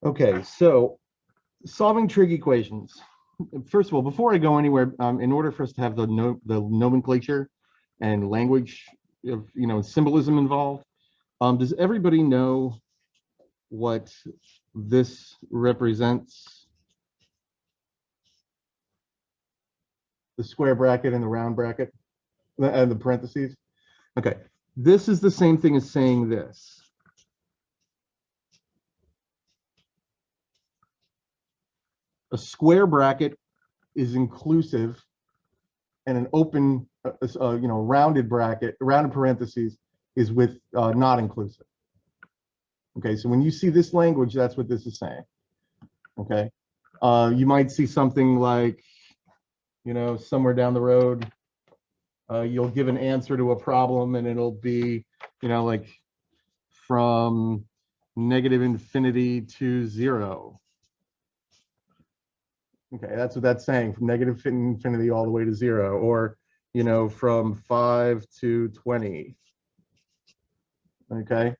Okay, so solving trig equations. First of all, before I go anywhere, in order for us to have the nomenclature and language of symbolism involved, does everybody know what this represents? The square bracket and the round bracket and the parentheses. Okay, this is the same thing as saying this. A square bracket is inclusive, and an open, rounded bracket, rounded parentheses is with not inclusive. Okay, so when you see this language, that's what this is saying. Okay, you might see something like, somewhere down the road, you'll give an answer to a problem, and it'll be, like from -infinity to 0. Okay, that's what that's saying, from -infinity all the way to 0, or from 5 to 20. Okay,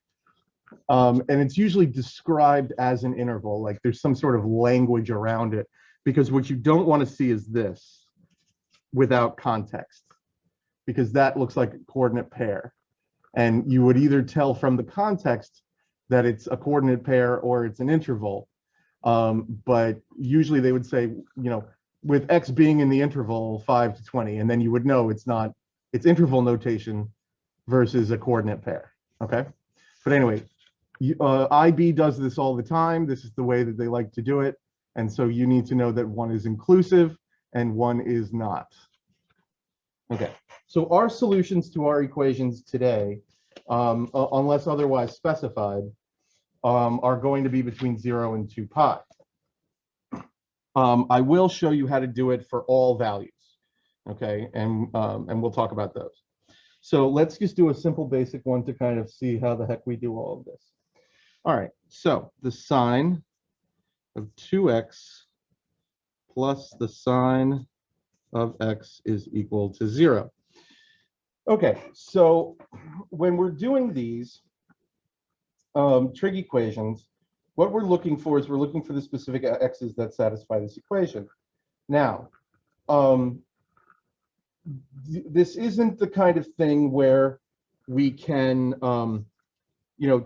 and it's usually described as an interval, like there's some sort of language around it, because what you don't want to see is this without context, because that looks like a coordinate pair, and you would either tell from the context that it's a coordinate pair or it's an interval. But usually they would say, with x being in the interval 5 to 20, and then you would know it's interval notation versus a coordinate pair. Okay, but anyway, IB does this all the time. This is the way that they like to do it, and so you need to know that one is inclusive and one is not. Okay, so our solutions to our equations today, unless otherwise specified, are going to be between 0 and 2 pi. I will show you how to do it for all values, okay? And we'll talk about those. So let's just do a simple basic one to kind of see how the heck we do all of this. All right, so the sine of 2x plus the sine of x is equal to 0. Okay, so when we're doing these trig equations, what we're looking for is we're looking for the specific x's that satisfy this equation. Now, this isn't the kind of thing where we can,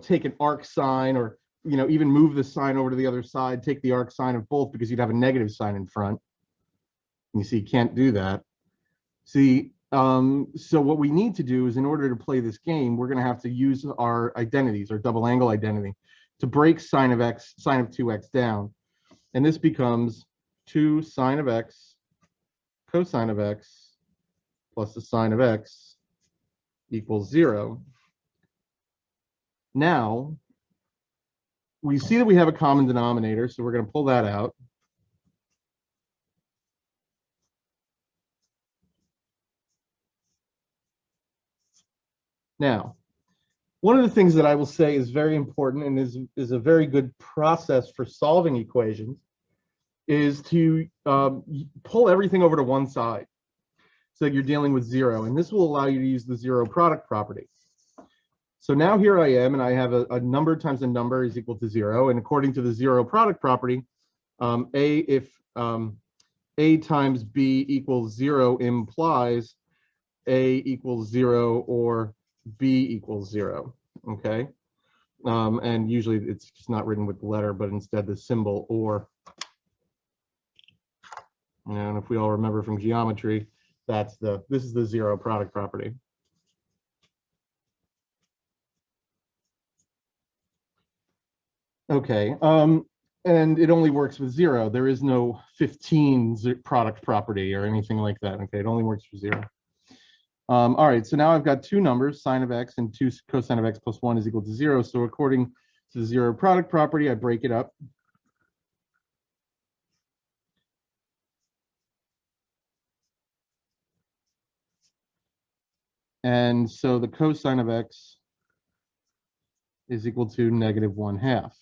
take an arc sine, or even move the sine over to the other side, take the arc sine of both, because you'd have a negative sign in front. You see, you can't do that. See, so what we need to do is, in order to play this game, we're going to have to use our identities, our double angle identity, to break sine of 2x down. And this becomes 2 sine of x cosine of x plus the sine of x equals 0. Now, we see that we have a common denominator, so we're going to pull that out. Now, one of the things that I will say is very important and is a very good process for solving equations is to pull everything over to one side, so that you're dealing with 0. And this will allow you to use the 0 product property. So now here I am, and I have a number times a number is equal to 0. And according to the 0 product property, if A times B equals 0 implies A equals 0 or B equals 0, okay? And usually it's just not written with the letter, but instead the symbol or. And if we all remember from geometry, this is the 0 product property. Okay, and it only works with 0. There is no 15 product property or anything like that. Okay, it only works for 0. All right, so now I've got two numbers, sine of x and 2 cosine of x plus 1 is equal to 0. So according to the 0 product property, I break it up. And so the cosine of x is equal to -1/2.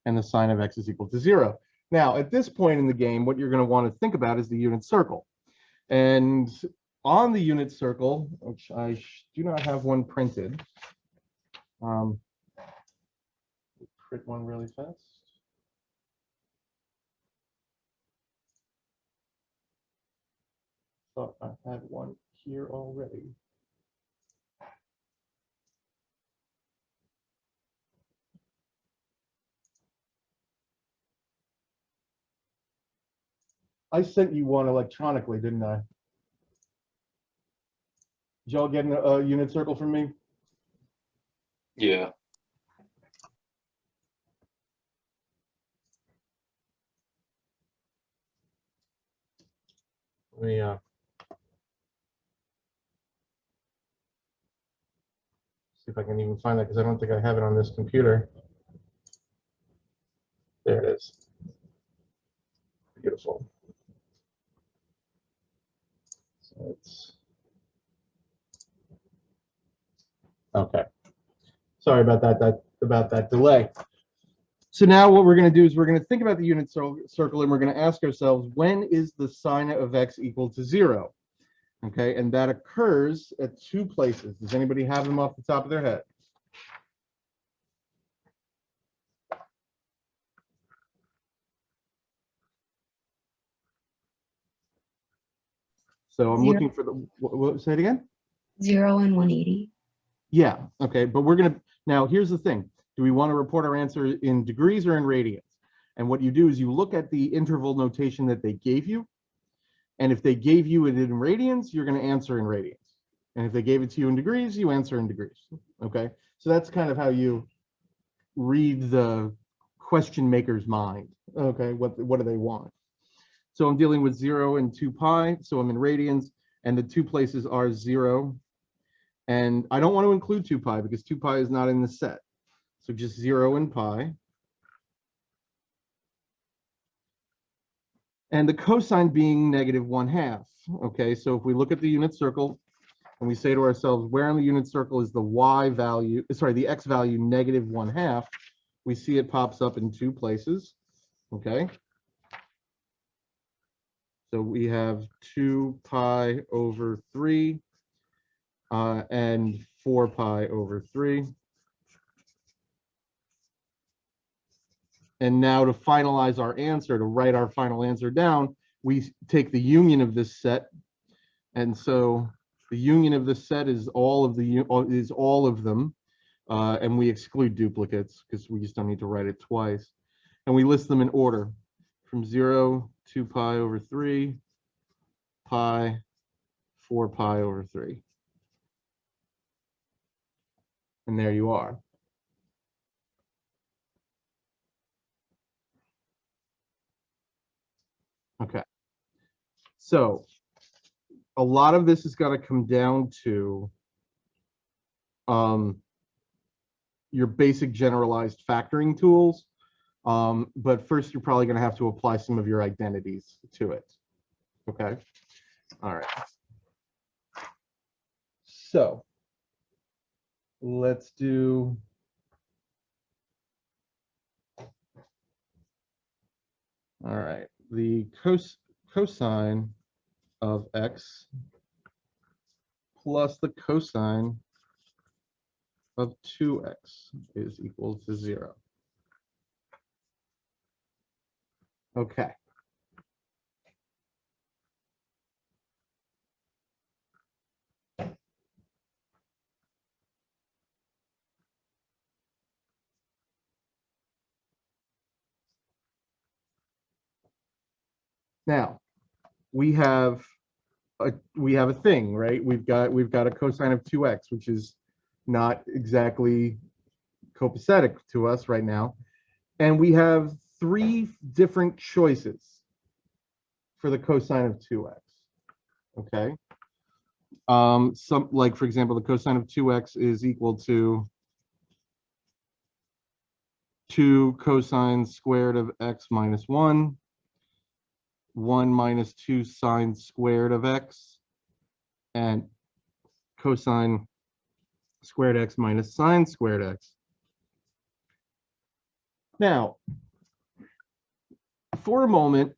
And the sine of x is equal to 0. Now, at this point in the game, what you're going to want to think about is the unit circle. And on the unit circle, which I do not have one printed, print one really fast. thought I had one here already. I sent you one electronically, didn't I? Did y'all get a unit circle from me? Yeah. Let me see if I can even find that, because I don't think I have it on this computer. There it is. Beautiful. So it's okay. Sorry about that delay. So now what we're going to do is we're going to think about the unit circle, and we're going to ask ourselves, when is the sine of x equal to 0? Okay, and that occurs at two places. Does anybody have them off the top of their head? So I'm looking for the, what, say it again? 0 and 180. Yeah, okay, but we're going to, now here's the thing. Do we want to report our answer in degrees or in radians? And what you do is you look at the interval notation that they gave you. And if they gave you it in radians, you're going to answer in radians. And if they gave it to you in degrees, you answer in degrees. Okay, so that's kind of how you read the question maker's mind. Okay, what do they want? So I'm dealing with 0 and 2 pi, so I'm in radians, and the two places are 0. And I don't want to include 2 pi because 2 pi is not in the set. So just 0 and pi. And the cosine being -1/2. Okay, so if we look at the unit circle and we say to ourselves, where on the unit circle is the y value, sorry, the x value -1/2, we see it pops up in two places. Okay. So we have 2 pi over 3 and 4 pi over 3. And now to finalize our answer, to write our final answer down, we take the union of this set. And so the union of this set is all of them. And we exclude duplicates because we just don't need to write it twice. And we list them in order from 0, 2 pi over 3, pi, 4 pi over 3. And there you are. Okay. So a lot of this is going to come down to your basic generalized factoring tools. But first, you're probably going to have to apply some of your identities to it. Okay. All right. So let's do. All right. The cosine of x plus the cosine of 2x is equal to 0. Okay. Now, we have a thing, right? We've got a cosine of 2x, which is not exactly copacetic to us right now. And we have three different choices for the cosine of 2x. Okay. Some, like, for example, the cosine of 2x is equal to 2 cosine squared of x minus 1, 1 minus 2 sine squared of x, and cosine squared x minus sine squared x. Now, for a moment,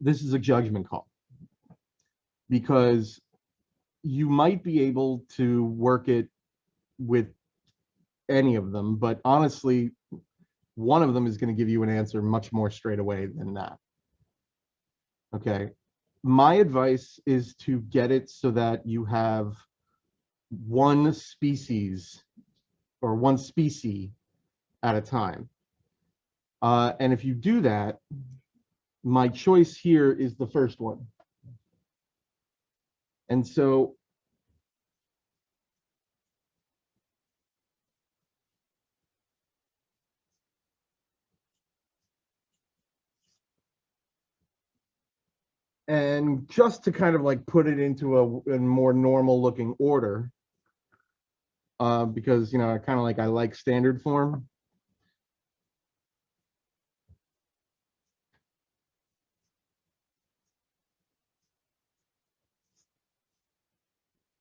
this is a judgment call, because you might be able to work it with any of them, but honestly, one of them is going to give you an answer much more straight away than that. Okay. my advice is to get it so that you have one species or one species at a time. And if you do that, my choice here is the first one. And so and just to kind of like put it into a more normal looking order, because, you know, I like standard form.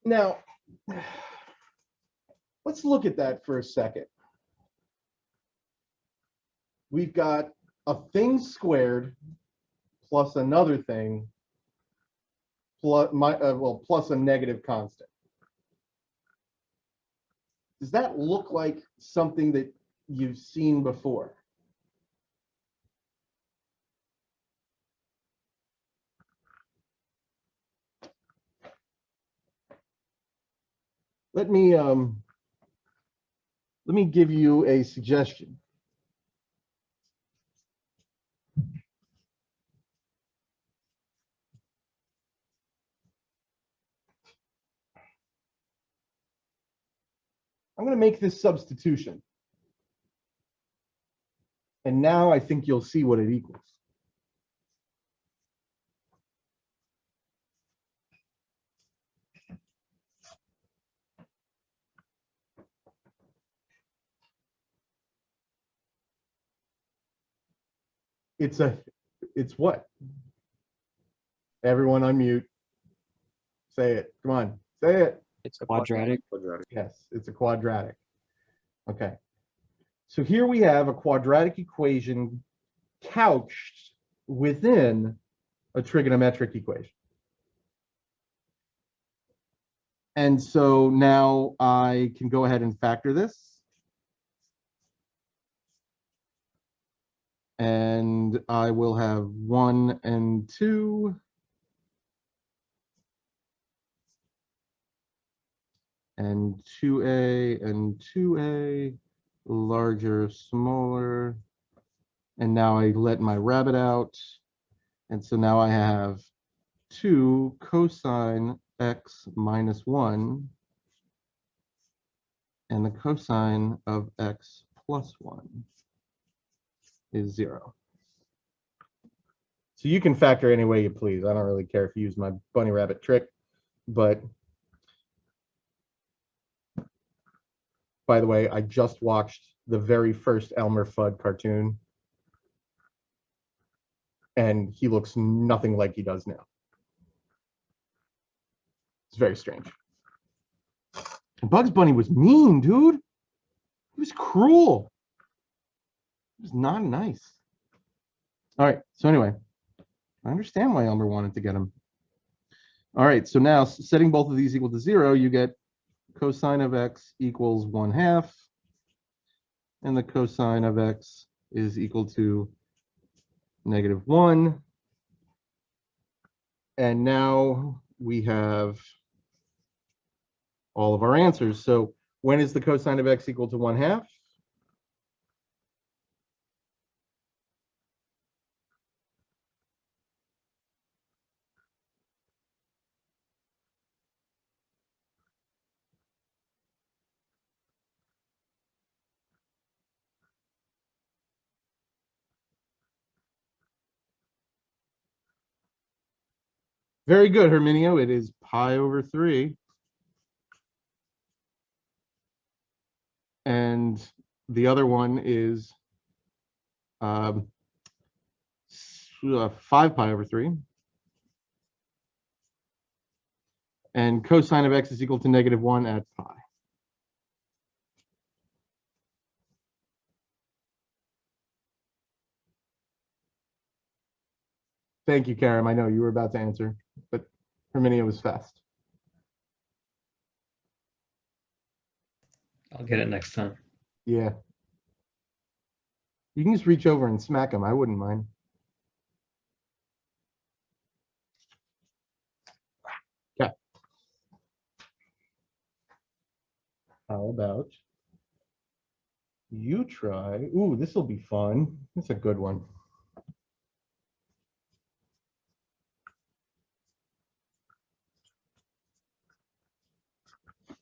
Now, let's look at that for a second. We've got a thing squared plus another thing plus plus a negative constant. Does that look like something that you've seen before? Let me give you a suggestion. I'm going to make this substitution. And now I think you'll see what it equals. It's what? Everyone unmute. Say it. Come on. Say it. It's a quadratic. Yes, it's a quadratic. Okay. So here we have a quadratic equation couched within a trigonometric equation. And so now I can go ahead and factor this. And I will have 1 and 2. And 2a and 2a, larger, smaller. And now I let my rabbit out. And so now I have 2 cosine x minus 1 and the cosine of x plus 1 is 0. So you can factor any way you please. I don't really care if you use my bunny rabbit trick, but by the way, I just watched the very first Elmer Fudd cartoon, and he looks nothing like he does now. It's very strange. Bugs Bunny was mean, dude. He was cruel. It was not nice. All right, so anyway, I understand why Elmer wanted to get him. All right, so now setting both of these equal to 0, you get cosine of x equals 1/2, and the cosine of x is equal to -1. And now we have all of our answers. So when is the cosine of x equal to 1/2? Very good, Herminio. It is pi over 3. And the other one is 5 pi over 3. And cosine of x is equal to -1 at pi. Thank you, Karam. I know you were about to answer, but Herminia was fast. I'll get it next time. Yeah. You can just reach over and smack him. I wouldn't mind. How about you try? Ooh, this will be fun. That's a good one.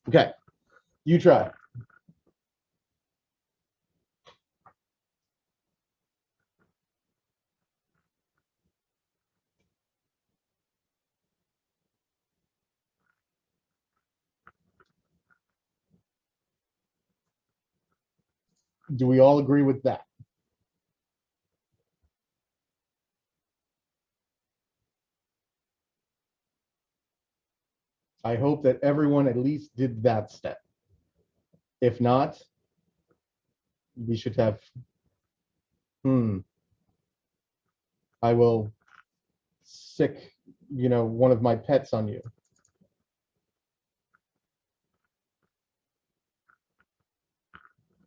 Okay, you try. Do we all agree with that? I hope that everyone at least did that step. If not, we should have, I will sick, one of my pets on you.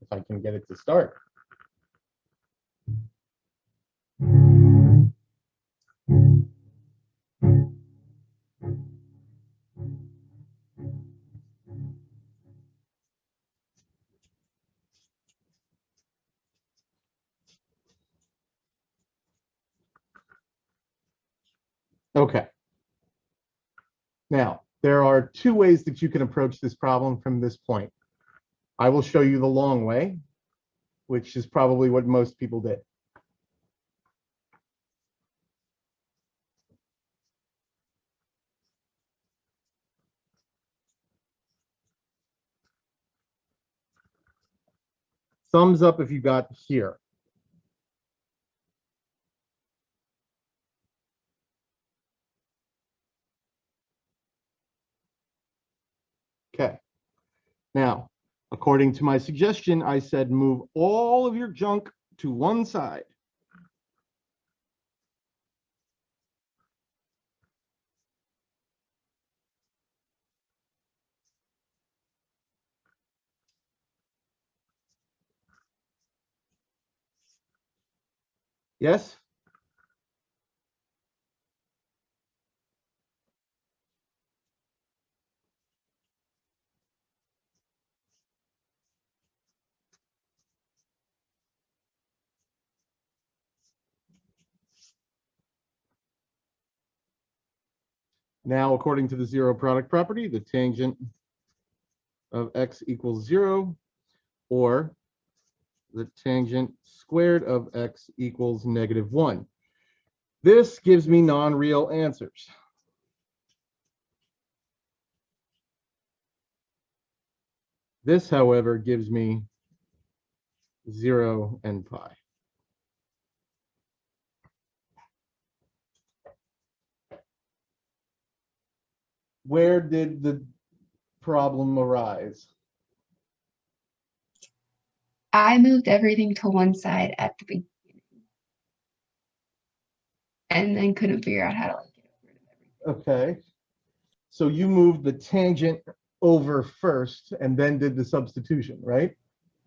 If I can get it to start. Okay. Now, there are two ways that you can approach this problem from this point. I will show you the long way, which is probably what most people did. Thumbs up if you got here. Okay. Now, according to my suggestion, I said move all of your junk to one side. Yes? Now, according to the zero product property, the tangent of x equals 0, or the tangent squared of x equals -1. This gives me non-real answers. This, however, gives me 0 and pi. Where did the problem arise? I moved everything to one side at the beginning. And then couldn't figure out how to get rid of everything. Okay. So you moved the tangent over first and then did the substitution, right?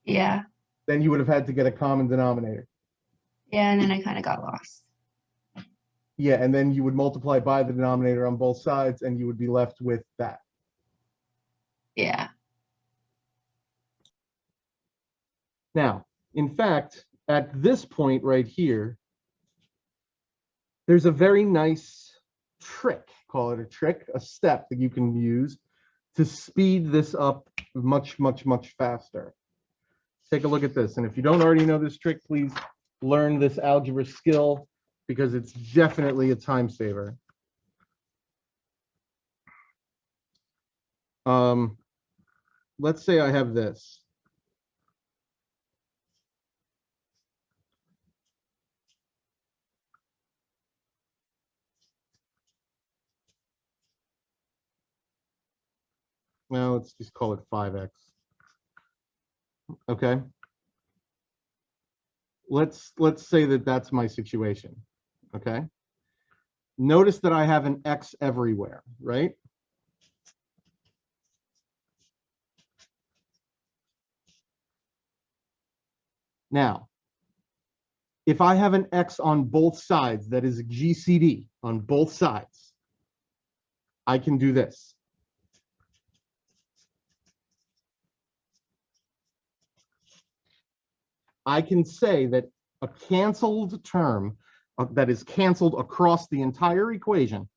Yeah. Then you would have had to get a common denominator. Yeah, and then I kind of got lost. Yeah, and then you would multiply by the denominator on both sides and you would be left with that. Yeah. Now, in fact, at this point right here, there's a very nice trick, call it a trick, a step that you can use to speed this up much, much, much faster. Take a look at this. And if you don't already know this trick, please learn this algebra skill because it's definitely a time saver. Let's say I have this. Well, let's just call it 5x. Okay. Let's say that that's my situation. Okay. Notice that I have an x everywhere, right? Now, if I have an x on both sides, that is a GCD on both sides, I can do this. I can say that a canceled term that is canceled across the entire equation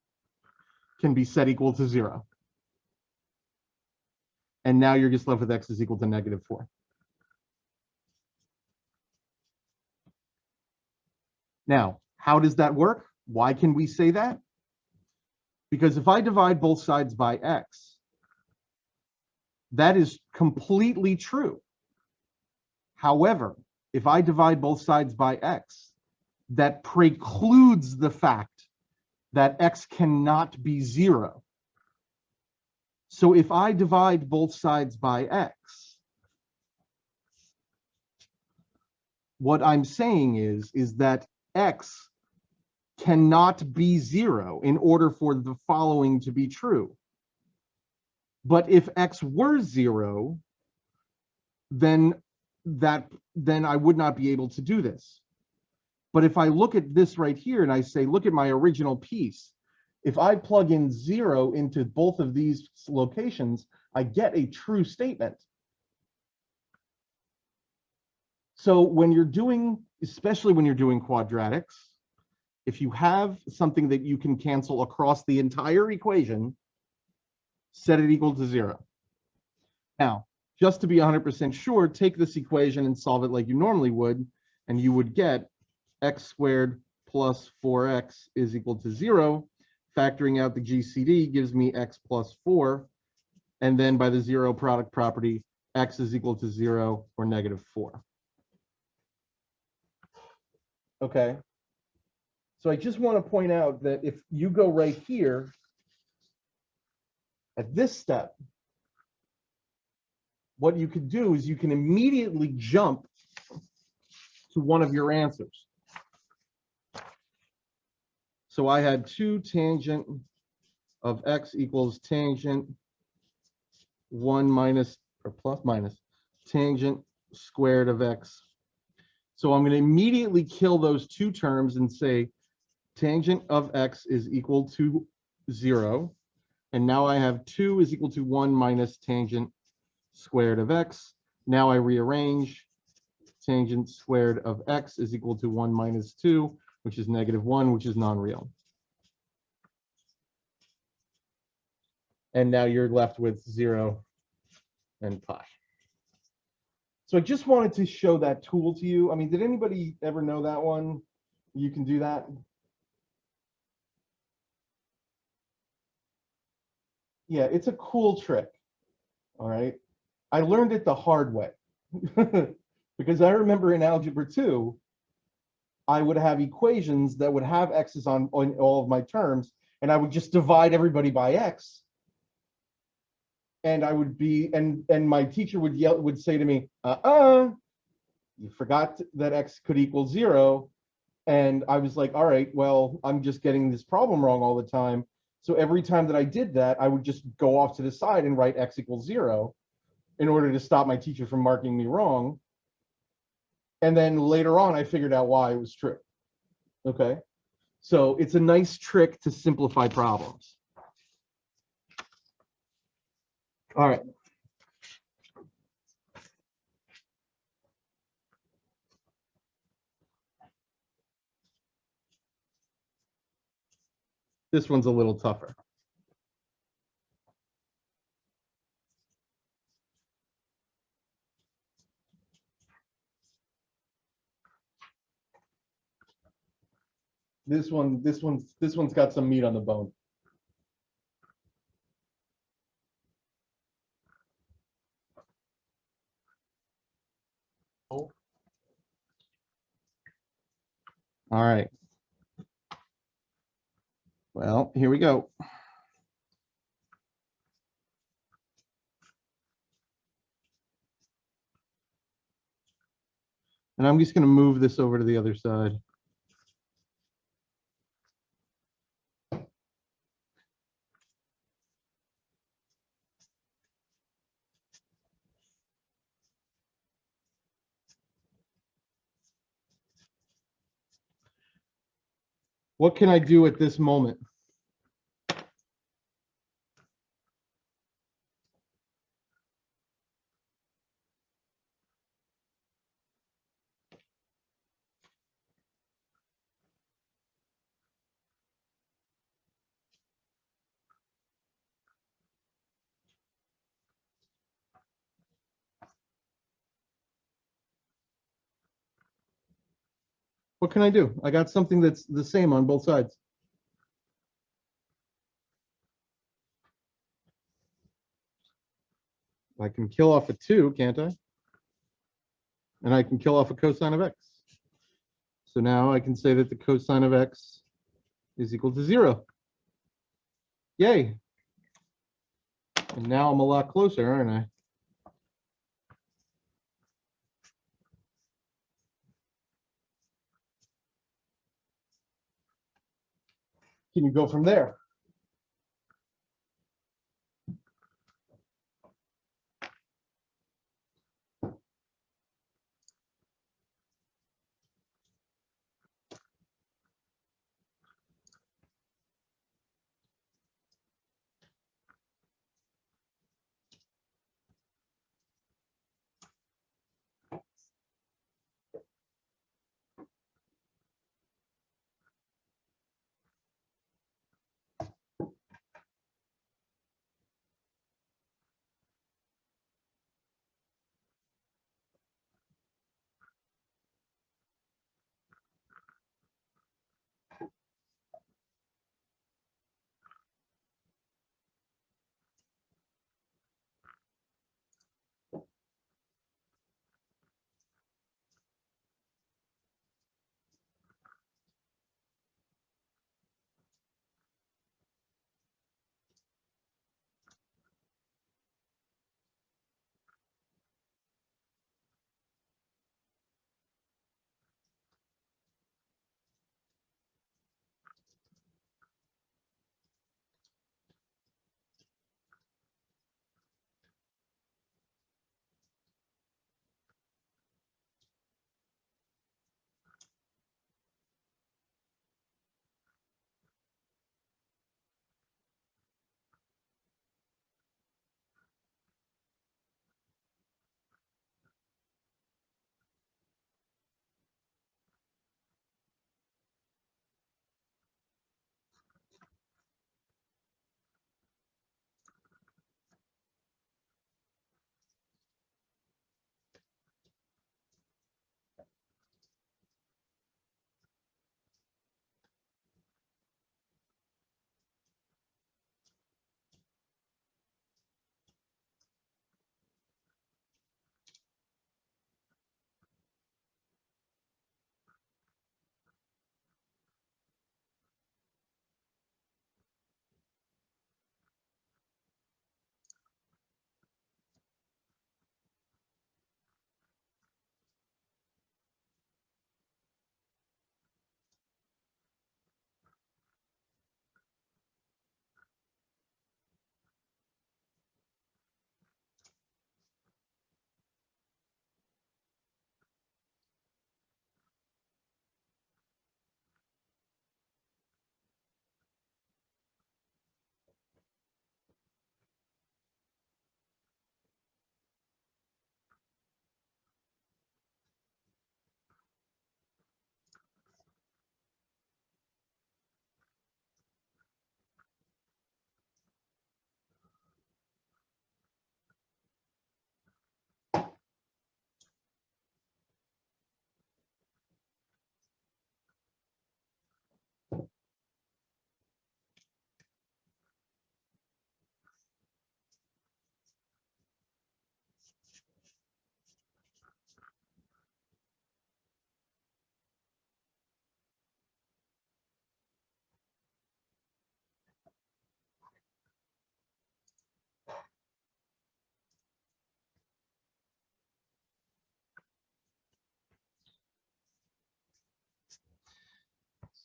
can be set equal to 0. And now you're just left with x is equal to -4. Now, how does that work? Why can we say that? Because if I divide both sides by x, that is completely true. However, if I divide both sides by x, that precludes the fact that x cannot be 0. So if I divide both sides by x, what I'm saying is that x cannot be 0 in order for the following to be true. But if x were 0, then I would not be able to do this. But if I look at this right here and I say, look at my original piece, if I plug in 0 into both of these locations, I get a true statement. So when you're doing, especially when you're doing quadratics, if you have something that you can cancel across the entire equation, set it equal to 0. Now, just to be 100% sure, take this equation and solve it like you normally would, and you would get x squared plus 4x is equal to 0. Factoring out the GCD gives me x plus 4. And then by the 0 product property, x is equal to 0 or -4. Okay. So I just want to point out that if you go right here at this step, what you could do is you can immediately jump to one of your answers. So I had 2 tangent of x equals tangent 1 minus or plus minus tangent squared of x. So I'm going to immediately kill those 2 terms and say tangent of x is equal to 0. And now I have 2 is equal to 1 minus tangent squared of x. Now I rearrange. Tangent squared of x is equal to 1 minus 2, which is -1, which is non-real. And now you're left with 0 and pi. So I just wanted to show that tool to you. I mean, did anybody ever know that one? You can do that. Yeah, it's a cool trick. All right. I learned it the hard way because I remember in algebra 2, I would have equations that would have x's on all of my terms, and I would just divide everybody by x. And I would be, and my teacher would say to me, you forgot that x could equal 0. And I was like, all right, well, I'm just getting this problem wrong all the time. So every time that I did that, I would just go off to the side and write x equals 0 in order to stop my teacher from marking me wrong. And then later on, I figured out why it was true. Okay. So it's a nice trick to simplify problems. All right. This one's a little tougher. This one's got some meat on the bone. All right. Well, here we go. And I'm just going to move this over to the other side. What can I do at this moment? What can I do? I got something that's the same on both sides. I can kill off a 2, can't I? And I can kill off a cosine of x. So now I can say that the cosine of x is equal to 0. Yay. And now I'm a lot closer, aren't I? Can you go from there?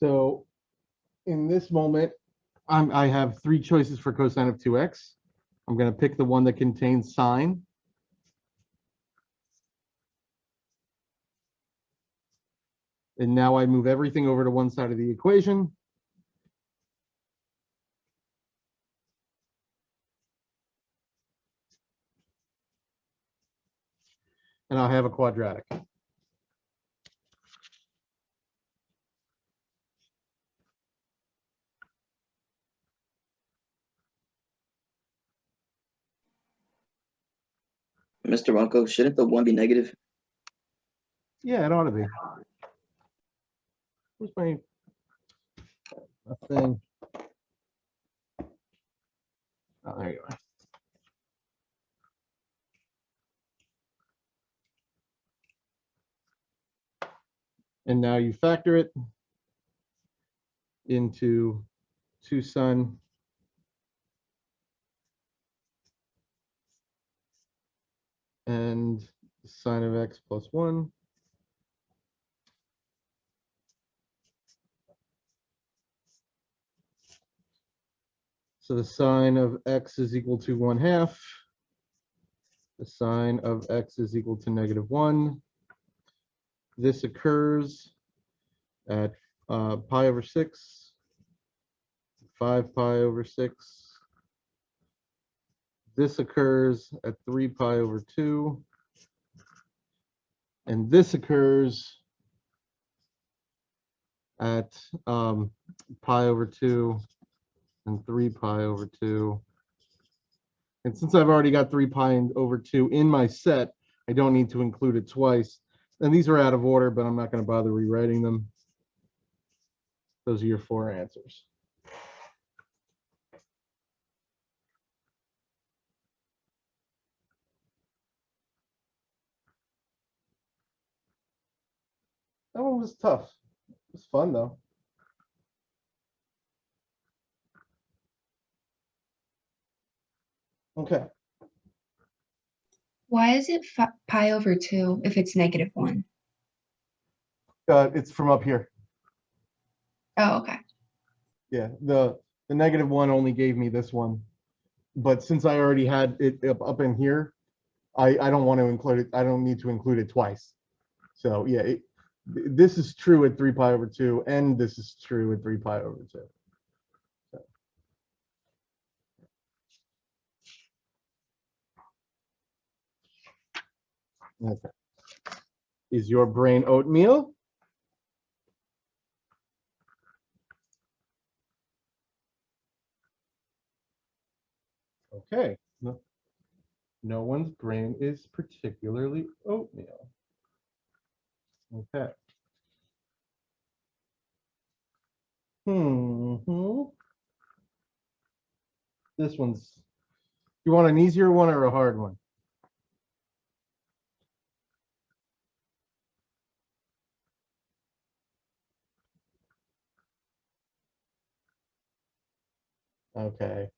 So in this moment, I have 3 choices for cosine of 2x. I'm going to pick the one that contains sine. And now I move everything over to one side of the equation. And I'll have a quadratic. Mr. Runko, shouldn't the 1 be negative? Yeah, it ought to be. Where's my thing? Oh, there you are. And now you factor it into 2 sine and sine of x plus 1. So the sine of x is equal to 1/2. The sine of x is equal to -1. This occurs at pi over 6, 5 pi over 6. This occurs at 3 pi over 2. And this occurs at pi over 2 and 3 pi over 2. And since I've already got 3 pi over 2 in my set, I don't need to include it twice. And these are out of order, but I'm not going to bother rewriting them. Those are your 4 answers. That one was tough. It was fun, though. Okay. Why is it pi over 2 if it's -1? It's from up here. Oh, okay. Yeah, the -1 only gave me this one. But since I already had it up in here, I don't want to include it. I don't need to include it twice. So yeah, this is true at 3 pi over 2, and this is true at 3 pi over 2. So. Okay. Is your brain oatmeal? Okay. No one's brain is particularly oatmeal. Okay. This one's, you want an easier one or a hard one? Okay.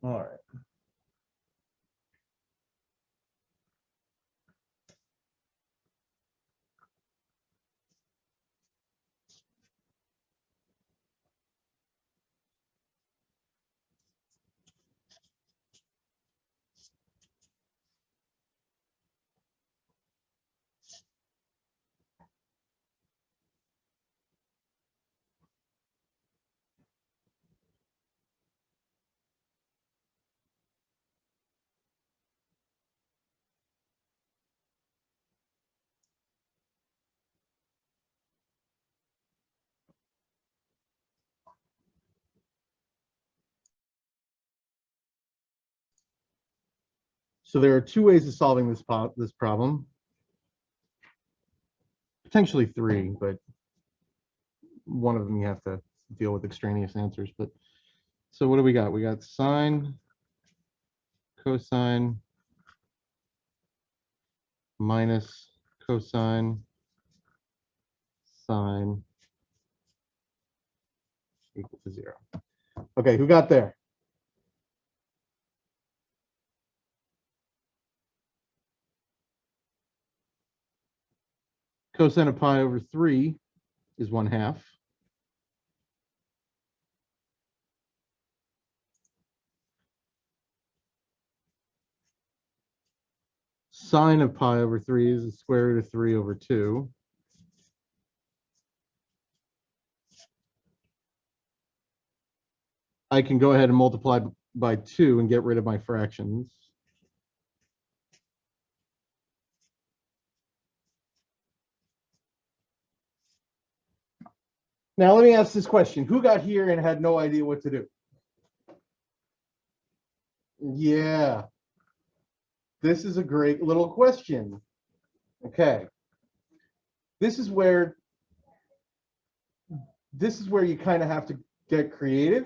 All right. So there are 2 ways of solving this problem. Potentially 3, but one of them you have to deal with extraneous answers. But so what do we got? We got sine, cosine, minus cosine, sine equal to 0. Okay, who got there? Cosine of pi over 3 is 1/2. Sine of pi over 3 is the square root of 3 over 2. I can go ahead and multiply by 2 and get rid of my fractions. Now let me ask this question. Who got here and had no idea what to do? Yeah. this is a great little question. Okay. This is where you kind of have to get creative.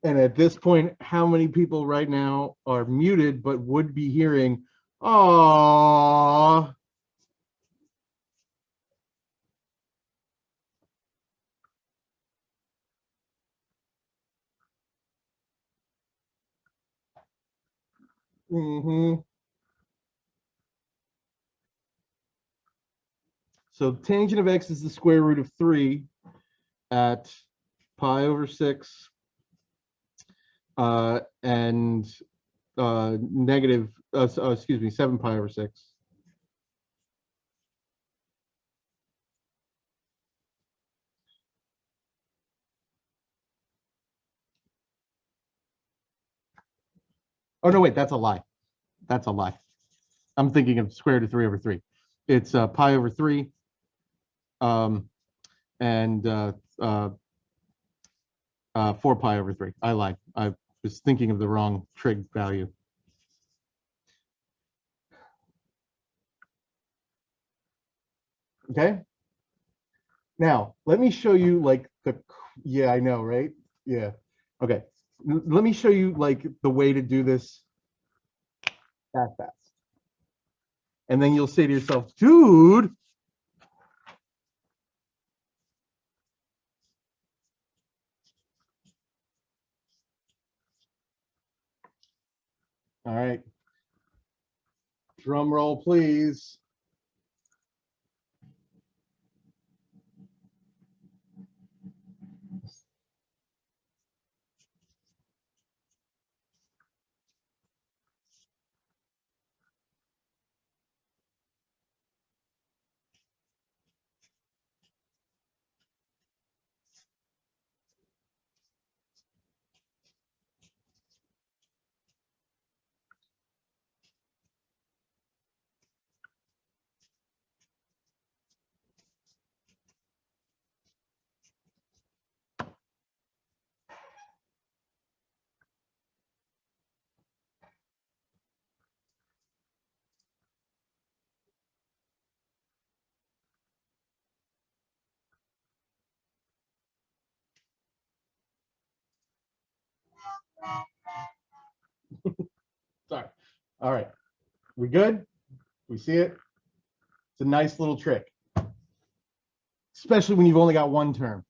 And at this point, how many people right now are muted but would be hearing, "Aww"? So tangent of x is the square root of 3 at pi over 6 and negative, excuse me, 7 pi over 6. Oh, no, wait, that's a lie. That's a lie. I'm thinking of square root of 3 over 3. It's pi over 3 and 4 pi over 3. I lied. I was thinking of the wrong trig value. Okay. Now, let me show you like yeah, I know, right? Yeah. Okay. Let me show you like the way to do this that fast. And then you'll say to yourself, dude, all right. Drum roll, please. Sorry. All right. We good? We see it? It's a nice little trick, especially when you've only got one term.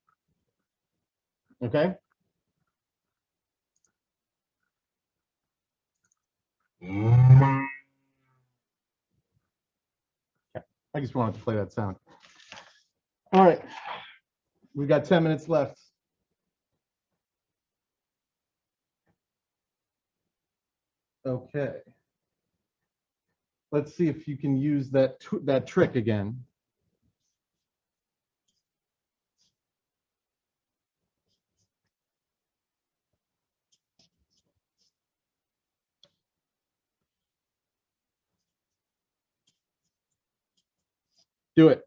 Okay? Okay. I just wanted to play that sound. All right. We've got 10 minutes left. Okay. Let's see if you can use that trick again. Do it.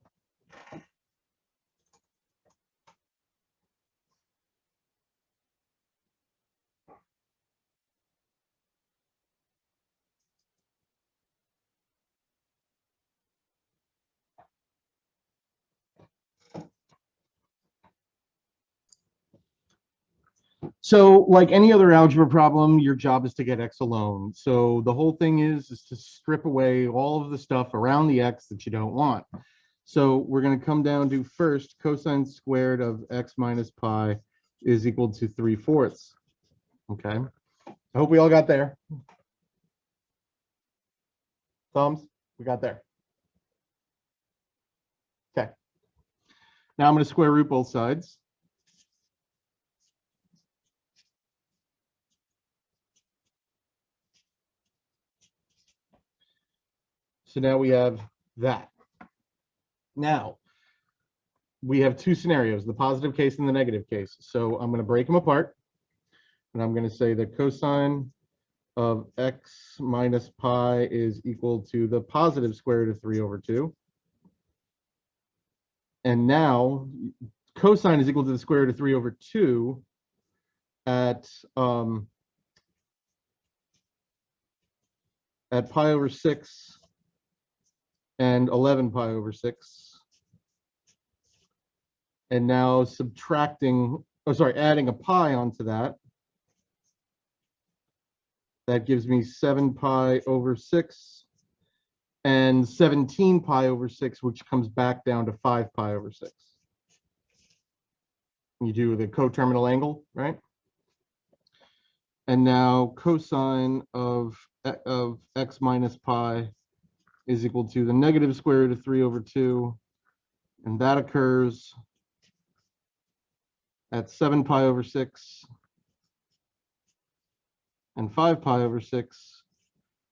So like any other algebra problem, your job is to get x alone. So the whole thing is to strip away all of the stuff around the x that you don't want. So we're going to come down to first cosine squared of x minus pi is equal to 3/4. Okay. I hope we all got there. Thumbs, we got there. Okay. Now I'm going to square root both sides. So now we have that. Now, we have two scenarios, the positive case and the negative case. So I'm going to break them apart. And I'm going to say the cosine of x minus pi is equal to the positive square root of 3 over 2. And now cosine is equal to the square root of 3 over 2 at pi over 6 and 11 pi over 6. And now adding a pi onto that. That gives me 7 pi over 6 and 17 pi over 6, which comes back down to 5 pi over 6. You do the coterminal angle, right? And now cosine of x minus pi is equal to the negative square root of 3 over 2. And that occurs at 7 pi over 6 and 5 pi over 6.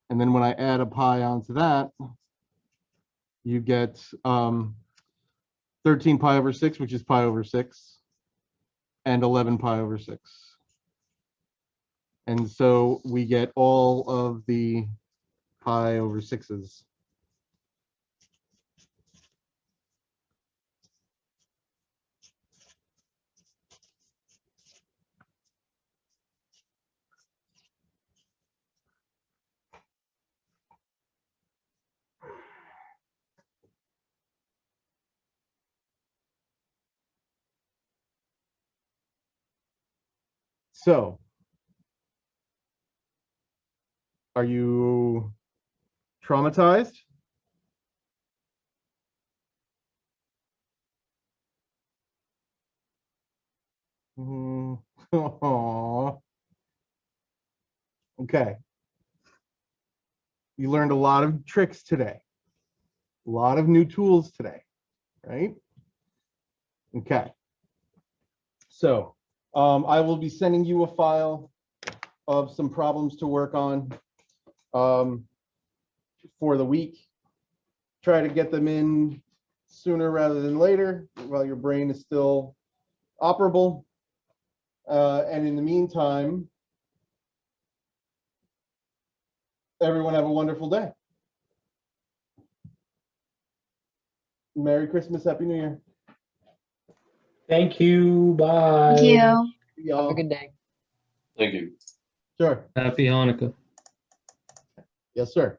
And then when I add a pi onto that, you get 13 pi over 6, which is pi over 6, and 11 pi over 6. And so we get all of the pi over 6s. So, are you traumatized? Aww. Okay. You learned a lot of tricks today. A lot of new tools today, right? Okay. So, I will be sending you a file of some problems to work on for the week. Try to get them in sooner rather than later while your brain is still operable. And in the meantime, everyone have a wonderful day. Merry Christmas, Happy New Year. Thank you. Bye. Thank you. Have a Y'all. good day. Thank you. Sure. Happy Hanukkah. Yes, sir.